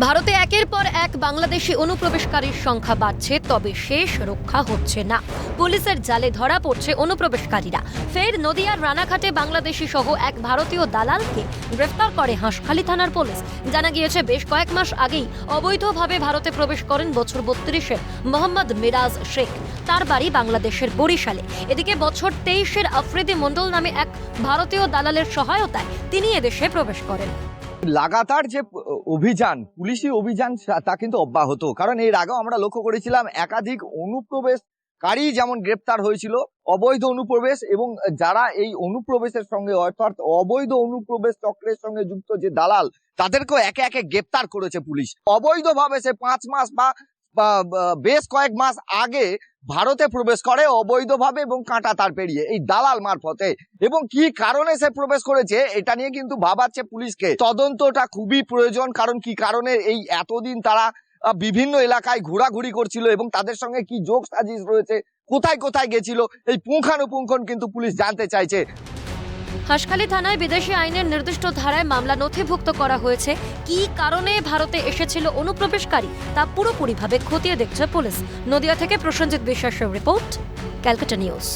ভারতে একের পর এক বাংলাদেশি অনুপ্রবেশকারীর সংখ্যা বাড়ছে, তবে শেষ রক্ষা হচ্ছে না। পুলিশের জালে ধরা পড়ছে অনুপ্রবেশকারীরা। ফের নদিয়ার রানাঘাটে বাংলাদেশি সহ এক ভারতীয় দালালকে গ্রেফতার করে হাঁসখালি থানার পুলিশ। জানা গিয়েছে, বেশ কয়েক মাস আগেই অবৈধভাবে ভারতে প্রবেশ করেন বছর 32-এর মোহাম্মদ মিরাজ শেখ। তার বাড়ি বাংলাদেশের বরিশালে। এদিকে বছর 23-এর আফ্রিদি মন্ডল নামে এক ভারতীয় দালালের সহায়তায় তিনি এদেশে প্রবেশ করেন। লাগাতার যে অভিযান, পুলিশি অভিযান, তা কিন্তু অব্যাহত। কারণ এর আগেও আমরা লক্ষ্য করেছিলাম একাধিক অনুপ্রবেশকারী যেমন গ্রেপ্তার হয়েছিল, অবৈধ অনুপ্রবেশ এবং যারা এই অনুপ্রবেশের সঙ্গে অর্থাৎ অবৈধ অনুপ্রবেশ চক্রের সঙ্গে যুক্ত যে দালাল, তাদেরকেও একে একে গ্রেপ্তার করেছে পুলিশ। অবৈধভাবে সে 5 মাস বা বেশ কয়েক মাস আগে ভারতে প্রবেশ করে অবৈধভাবে এবং কাঁটা তার পেরিয়ে এই দালাল মারফতে। এবং কি কারণে সে প্রবেশ করেছে এটা নিয়ে কিন্তু ভাবাচ্ছে পুলিশকে। তদন্তটা খুবই প্রয়োজন। কারণ কি কারণে এই এতদিন তারা বিভিন্ন এলাকায় ঘোরাঘুরি করছিল এবং তাদের সঙ্গে কি যোগ সাজিশ রয়েছে, কোথায় কোথায় গেছিল, এই পুঙ্খানুপুঙ্খন কিন্তু পুলিশ জানতে চাইছে। হাঁসখালি থানায় বিদেশি আইনের নির্দিষ্ট ধারায় মামলা নথিভুক্ত করা হয়েছে। কি কারণে ভারতে এসেছিল অনুপ্রবেশকারী তা পুরোপুরিভাবে খতিয়ে দেখছে পুলিশ। নদিয়া থেকে প্রসেনজিৎ বিশ্বাসের রিপোর্ট, ক্যালকাটা নিউজ।